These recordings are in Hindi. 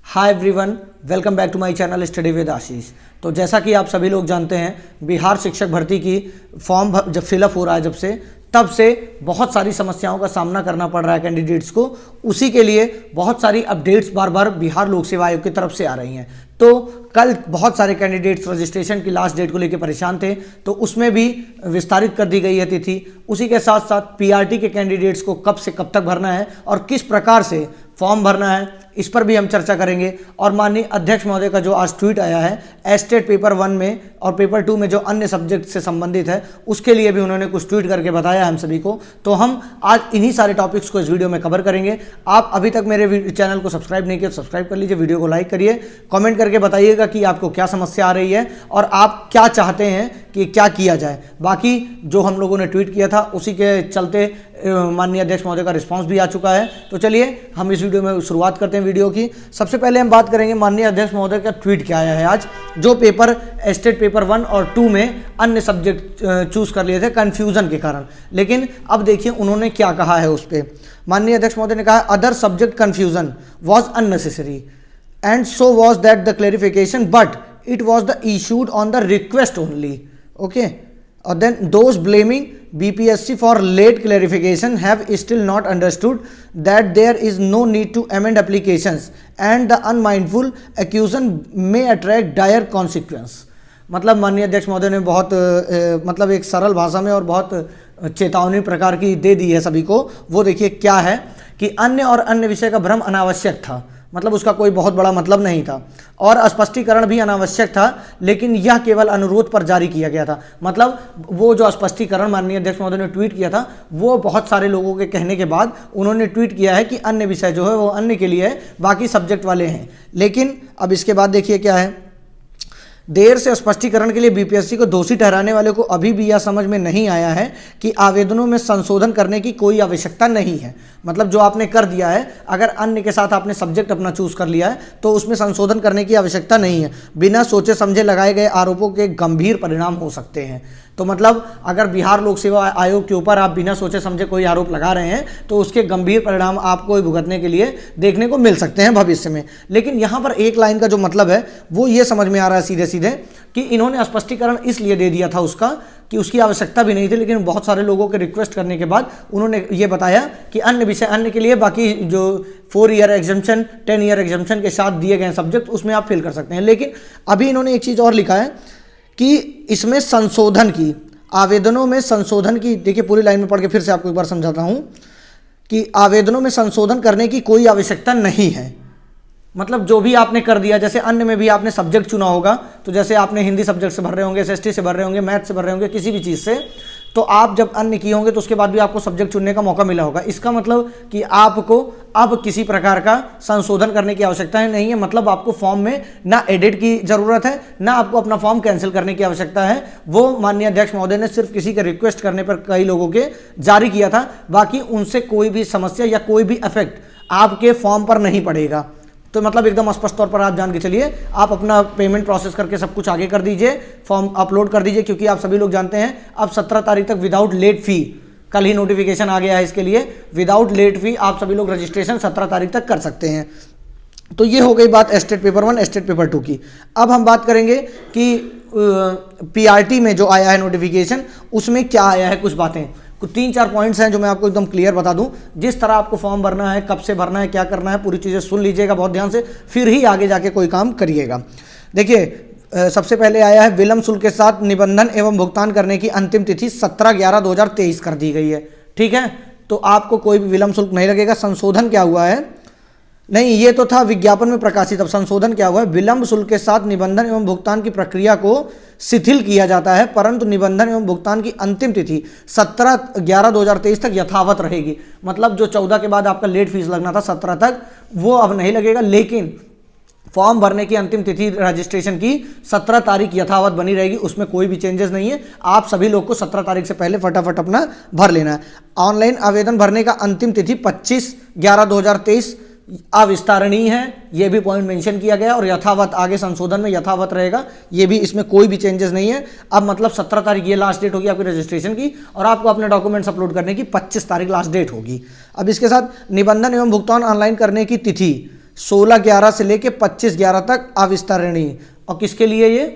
Hi everyone, welcome back to my channel study with Ashish. तो जैसा कि आप सभी लोग जानते हैं, बिहार शिक्षक भर्ती की फॉर्म जब फिलअप हो रहा है तब से बहुत सारी समस्याओं का सामना करना पड़ रहा है कैंडिडेट्स को। उसी के लिए बहुत सारी अपडेट्स बार बार बिहार लोक सेवा आयोग की तरफ से आ रही हैं। तो कल बहुत सारे कैंडिडेट्स रजिस्ट्रेशन की लास्ट डेट को लेकर परेशान थे, तो उसमें भी विस्तारित कर दी गई है तिथि। उसी के साथ साथ पीआरटी के कैंडिडेट्स को कब से कब तक भरना है और किस प्रकार से फॉर्म भरना है, इस पर भी हम चर्चा करेंगे। और माननीय अध्यक्ष महोदय का जो आज ट्वीट आया है, एस्टेट पेपर 1 में और पेपर 2 में जो अन्य सब्जेक्ट से संबंधित है, उसके लिए भी उन्होंने कुछ ट्वीट करके बताया हम सभी को। तो हम आज इन्हीं सारे टॉपिक्स को इस वीडियो में कवर करेंगे। आप अभी तक मेरे चैनल को सब्सक्राइब नहीं किया तो सब्सक्राइब कर लीजिए, वीडियो को लाइक करिए, कमेंट करके बताइएगा कि आपको क्या समस्या आ रही है और आप क्या चाहते हैं कि क्या किया जाए। बाकी जो हम लोगों ने ट्वीट किया था उसी के चलते माननीय अध्यक्ष महोदय का रिस्पांस भी आ चुका है। तो चलिए हम इस वीडियो में शुरुआत करते हैं वीडियो की। सबसे पहले हम बात करेंगे माननीय अध्यक्ष महोदय का ट्वीट क्या आया है आज, जो पेपर एस्टेट पेपर 1 और 2 में अन्य सब्जेक्ट चूज कर लिए थे कन्फ्यूजन के कारण। लेकिन अब देखिए उन्होंने क्या कहा है उस पर। माननीय अध्यक्ष महोदय ने कहा, other subject confusion was unnecessary and so was that the clarification, but it was the issued on the request only. Okay, or then those blaming BPSC for late clarification have still not understood that there is no need to amend applications and the unmindful accusation may attract dire consequence. मतलब माननीय अध्यक्ष महोदय ने बहुत मतलब एक सरल भाषा में और बहुत चेतावनी प्रकार की दे दी है सभी को। वो देखिए क्या है कि अन्य और अन्य विषय का भ्रम अनावश्यक था, मतलब उसका कोई बहुत बड़ा मतलब नहीं था और स्पष्टीकरण भी अनावश्यक था, लेकिन यह केवल अनुरोध पर जारी किया गया था। मतलब वो जो स्पष्टीकरण माननीय अध्यक्ष महोदय ने ट्वीट किया था, वो बहुत सारे लोगों के कहने के बाद उन्होंने ट्वीट किया है कि अन्य विषय जो है वो अन्य के लिए है, बाकी सब्जेक्ट वाले हैं। लेकिन अब इसके बाद देखिए क्या है, देर से स्पष्टीकरण के लिए बीपीएससी को दोषी ठहराने वाले को अभी भी यह समझ में नहीं आया है कि आवेदनों में संशोधन करने की कोई आवश्यकता नहीं है। मतलब जो आपने कर दिया है, अगर अन्य के साथ आपने सब्जेक्ट अपना चूज कर लिया है तो उसमें संशोधन करने की आवश्यकता नहीं है। बिना सोचे समझे लगाए गए आरोपों के गंभीर परिणाम हो सकते हैं। तो मतलब अगर बिहार लोक सेवा आयोग के ऊपर आप बिना सोचे समझे कोई आरोप लगा रहे हैं तो उसके गंभीर परिणाम आपको भुगतने के लिए देखने को मिल सकते हैं भविष्य में। लेकिन यहाँ पर एक लाइन का जो मतलब है वो ये समझ में आ रहा है सीधे सीधे कि इन्होंने स्पष्टीकरण इसलिए दे दिया था उसका कि उसकी आवश्यकता भी नहीं थी, लेकिन बहुत सारे लोगों के रिक्वेस्ट करने के बाद उन्होंने ये बताया कि अन्य विषय अन्य के लिए, बाकी जो 4 ईयर एग्जाम्पशन 10 ईयर एग्जाम्पशन के साथ दिए गए सब्जेक्ट उसमें आप फिल कर सकते हैं। लेकिन अभी इन्होंने एक चीज़ और लिखा है कि इसमें संशोधन की, आवेदनों में संशोधन की, देखिए पूरी लाइन में पढ़ के फिर से आपको एक बार समझाता हूं कि आवेदनों में संशोधन करने की कोई आवश्यकता नहीं है। मतलब जो भी आपने कर दिया, जैसे अन्य में भी आपने सब्जेक्ट चुना होगा, तो जैसे आपने हिंदी सब्जेक्ट से भर रहे होंगे, एसएसटी से भर रहे होंगे, मैथ से भर रहे होंगे, किसी भी चीज़ से, तो आप जब अन्य किए होंगे तो उसके बाद भी आपको सब्जेक्ट चुनने का मौका मिला होगा। इसका मतलब कि आपको अब किसी प्रकार का संशोधन करने की आवश्यकता नहीं है। मतलब आपको फॉर्म में ना एडिट की जरूरत है, ना आपको अपना फॉर्म कैंसिल करने की आवश्यकता है। वो माननीय अध्यक्ष महोदय ने सिर्फ किसी के रिक्वेस्ट करने पर कई लोगों के जारी किया था, बाकी उनसे कोई भी समस्या या कोई भी इफेक्ट आपके फॉर्म पर नहीं पड़ेगा। तो मतलब एकदम स्पष्ट तौर पर आप जान के चलिए, आप अपना पेमेंट प्रोसेस करके सब कुछ आगे कर दीजिए, फॉर्म अपलोड कर दीजिए, क्योंकि आप सभी लोग जानते हैं अब 17 तारीख तक विदाउट लेट फी, कल ही नोटिफिकेशन आ गया है इसके लिए, विदाउट लेट फी आप सभी लोग रजिस्ट्रेशन 17 तारीख तक कर सकते हैं। तो ये हो गई बात एस्टेट पेपर 1 एस्टेट पेपर 2 की। अब हम बात करेंगे कि पीआरटी में जो आया है नोटिफिकेशन, उसमें क्या आया है, कुछ बातें, कुछ 3-4 पॉइंट्स हैं जो मैं आपको एकदम क्लियर बता दूं। जिस तरह आपको फॉर्म भरना है, कब से भरना है, क्या करना है, पूरी चीज़ें सुन लीजिएगा बहुत ध्यान से, फिर ही आगे जाके कोई काम करिएगा। देखिए सबसे पहले आया है, विलंब शुल्क के साथ निबंधन एवं भुगतान करने की अंतिम तिथि 17/11/2023 कर दी गई है। ठीक है, तो आपको कोई भी विलंब शुल्क नहीं लगेगा। संशोधन क्या हुआ है, नहीं ये तो था विज्ञापन में प्रकाशित, अब संशोधन क्या हुआ है, विलंब शुल्क के साथ निबंधन एवं भुगतान की प्रक्रिया को शिथिल किया जाता है, परंतु निबंधन एवं भुगतान की अंतिम तिथि 17/11/2023 तक यथावत रहेगी। मतलब जो 14 के बाद आपका लेट फीस लगना था 17 तक, वो अब नहीं लगेगा, लेकिन फॉर्म भरने की अंतिम तिथि रजिस्ट्रेशन की 17 तारीख यथावत बनी रहेगी, उसमें कोई भी चेंजेस नहीं है। आप सभी लोग को 17 तारीख से पहले फटाफट अपना भर लेना है। ऑनलाइन आवेदन भरने का अंतिम तिथि 25/11/2023 अविस्तारणीय है, ये भी पॉइंट मेंशन किया गया, और यथावत आगे संशोधन में यथावत रहेगा, ये भी, इसमें कोई भी चेंजेस नहीं है। अब मतलब 17 तारीख ये लास्ट डेट होगी आपकी रजिस्ट्रेशन की, और आपको अपने डॉक्यूमेंट्स अपलोड करने की 25 तारीख लास्ट डेट होगी। अब इसके साथ निबंधन एवं भुगतान ऑनलाइन करने की तिथि 16/11 से लेके 25/11 तक अविस्तरणीय। और किसके लिए ये?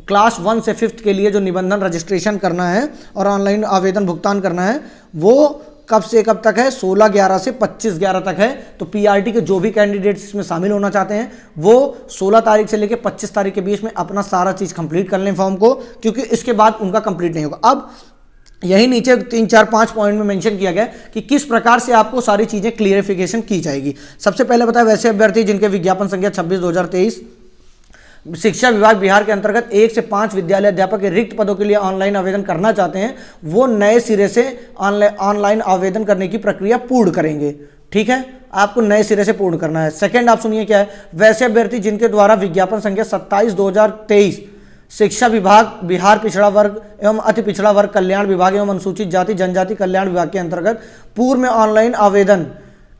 क्लास 1 से 5th के लिए जो निबंधन रजिस्ट्रेशन करना है और ऑनलाइन आवेदन भुगतान करना है वो कब से कब तक है? 16/11 से 25/11 तक है। तो पीआरटी के जो भी कैंडिडेट्स इसमें शामिल होना चाहते हैं वो 16 तारीख से लेकर 25 तारीख के बीच में अपना सारा चीज़ कंप्लीट कर लें फॉर्म को, क्योंकि इसके बाद उनका कंप्लीट नहीं होगा। अब यही नीचे 3, 4, 5 पॉइंट में मेंशन किया गया कि किस प्रकार से आपको सारी चीज़ें क्लियरिफिकेशन की जाएगी। सबसे पहले बताया वैसे अभ्यर्थी जिनके विज्ञापन संख्या 26/2023 शिक्षा विभाग बिहार के अंतर्गत 1 से 5 विद्यालय अध्यापक के रिक्त पदों के लिए ऑनलाइन आवेदन करना चाहते हैं, वो नए सिरे से ऑनलाइन आवेदन करने की प्रक्रिया पूर्ण करेंगे। ठीक है, आपको नए सिरे से पूर्ण करना है। सेकंड आप सुनिए क्या है, वैसे अभ्यर्थी जिनके द्वारा विज्ञापन संख्या 27/2023 शिक्षा विभाग बिहार पिछड़ा वर्ग एवं अति पिछड़ा वर्ग कल्याण विभाग एवं अनुसूचित जाति जनजाति कल्याण विभाग के अंतर्गत पूर्व में ऑनलाइन आवेदन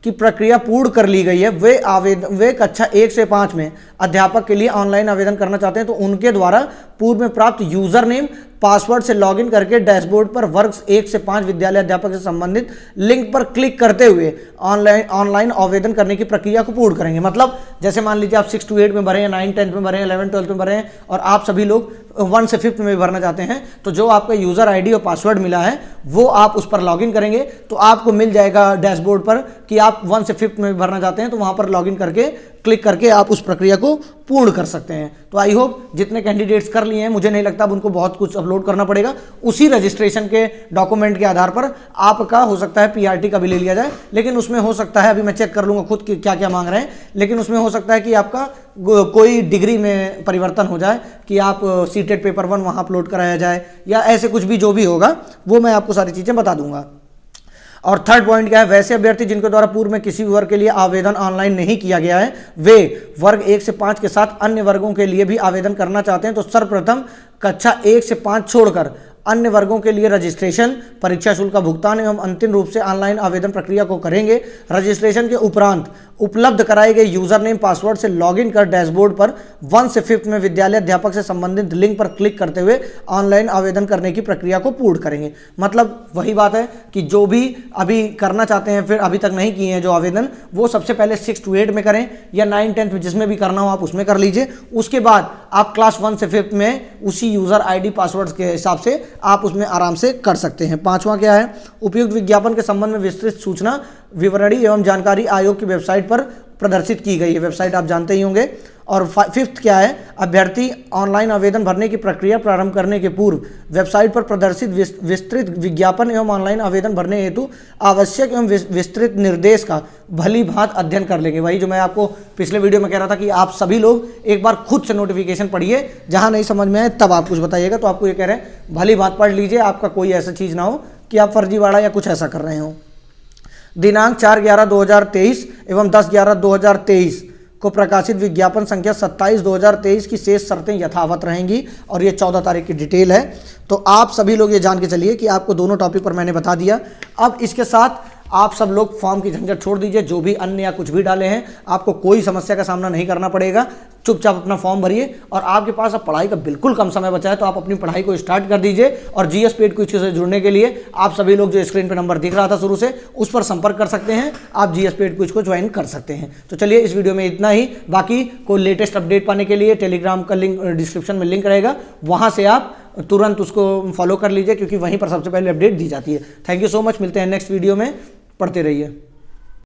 की प्रक्रिया पूर्ण कर ली गई है, वे कक्षा 1 से 5 में अध्यापक के लिए ऑनलाइन आवेदन करना चाहते हैं, तो उनके द्वारा पूर्व में प्राप्त यूजर नेम पासवर्ड से लॉगिन करके डैशबोर्ड पर वर्ग 1 से 5 विद्यालय अध्यापक से संबंधित लिंक पर क्लिक करते हुए ऑनलाइन आवेदन करने की प्रक्रिया को पूर्ण करेंगे। मतलब जैसे मान लीजिए आप 6 to 8 में भरे हैं, 9, 10 में भरे हैं, 11, 12 में भरे हैं और आप सभी लोग 1 से 5 में भी भरना चाहते हैं, तो जो आपका यूजर आईडी और पासवर्ड मिला है वो आप उस पर लॉगिन करेंगे तो आपको मिल जाएगा डैशबोर्ड पर कि आप 1 से 5 में भी भरना चाहते हैं, तो वहां पर लॉगिन करके क्लिक करके आप उस प्रक्रिया को पूर्ण कर सकते हैं। तो आई होप जितने कैंडिडेट्स कर लिए हैं, मुझे नहीं लगता अब उनको बहुत कुछ अपलोड करना पड़ेगा। उसी रजिस्ट्रेशन के डॉक्यूमेंट के आधार पर आपका हो सकता है पीआरटी का भी ले लिया जाए, लेकिन उसमें हो सकता है, अभी मैं चेक कर लूंगा खुद कि क्या क्या मांग रहे हैं, लेकिन उसमें हो सकता है कि आपका कोई डिग्री में परिवर्तन हो जाए कि आप सीटेट पेपर 1 वहाँ अपलोड कराया जाए या ऐसे कुछ भी जो भी होगा वो मैं आपको सारी चीज़ें बता दूंगा। और थर्ड पॉइंट क्या है, वैसे अभ्यर्थी जिनके द्वारा पूर्व में किसी भी वर्ग के लिए आवेदन ऑनलाइन नहीं किया गया है, वे वर्ग 1 से 5 के साथ अन्य वर्गों के लिए भी आवेदन करना चाहते हैं, तो सर्वप्रथम कक्षा 1 से 5 छोड़कर अन्य वर्गों के लिए रजिस्ट्रेशन, परीक्षा शुल्क का भुगतान एवं अंतिम रूप से ऑनलाइन आवेदन प्रक्रिया को करेंगे। रजिस्ट्रेशन के उपरांत उपलब्ध कराए गए यूजर नेम पासवर्ड से लॉगिन कर डैशबोर्ड पर 1 से 5 में विद्यालय अध्यापक से संबंधित लिंक पर क्लिक करते हुए ऑनलाइन आवेदन करने की प्रक्रिया को पूर्ण करेंगे। मतलब वही बात है कि जो भी अभी करना चाहते हैं, फिर अभी तक नहीं किए हैं जो आवेदन, वो सबसे पहले 6 to 8 में करें या 9, 10 में जिसमें भी करना हो आप उसमें कर लीजिए। उसके बाद आप क्लास 1 से 5 में उसी यूजर आईडी पासवर्ड के हिसाब से आप उसमें आराम से कर सकते हैं। 5वां क्या है, उपयुक्त विज्ञापन के संबंध में विस्तृत सूचना विवरणी एवं जानकारी आयोग की वेबसाइट पर प्रदर्शित की गई है, वेबसाइट आप जानते ही होंगे। और 5th क्या है, अभ्यर्थी ऑनलाइन आवेदन भरने की प्रक्रिया प्रारंभ करने के पूर्व वेबसाइट पर प्रदर्शित विस्तृत विज्ञापन एवं ऑनलाइन आवेदन भरने हेतु आवश्यक एवं विस्तृत निर्देश का भली भांति अध्ययन कर लेंगे। वही जो मैं आपको पिछले वीडियो में कह रहा था कि आप सभी लोग एक बार खुद से नोटिफिकेशन पढ़िए, जहां नहीं समझ में आए तब आप कुछ बताइएगा। तो आपको ये कह रहे हैं भली भांति पढ़ लीजिए, आपका कोई ऐसा चीज़ ना हो कि आप फर्जीवाड़ा या कुछ ऐसा कर रहे हो। दिनांक 4/11/2023 एवं 10/11/2023 को प्रकाशित विज्ञापन संख्या 27/2023 की शेष शर्तें यथावत रहेंगी और ये 14 तारीख की डिटेल है। तो आप सभी लोग ये जान के चलिए कि आपको दोनों टॉपिक पर मैंने बता दिया। अब इसके साथ आप सब लोग फॉर्म की झंझट छोड़ दीजिए, जो भी अन्य या कुछ भी डाले हैं आपको कोई समस्या का सामना नहीं करना पड़ेगा। चुपचाप अपना फॉर्म भरिए और आपके पास अब पढ़ाई का बिल्कुल कम समय बचा है, तो आप अपनी पढ़ाई को स्टार्ट कर दीजिए। और जीएस पेड क्विज से जुड़ने के लिए आप सभी लोग जो स्क्रीन पर नंबर दिख रहा था शुरू से, उस पर संपर्क कर सकते हैं, आप जीएस पेड क्विज को ज्वाइन कर सकते हैं। तो चलिए इस वीडियो में इतना ही। बाकी कोई लेटेस्ट अपडेट पाने के लिए टेलीग्राम का लिंक डिस्क्रिप्शन में लिंक रहेगा, वहाँ से आप तुरंत उसको फॉलो कर लीजिए, क्योंकि वहीं पर सबसे पहले अपडेट दी जाती है। थैंक यू सो मच, मिलते हैं नेक्स्ट वीडियो में, पढ़ते रहिए।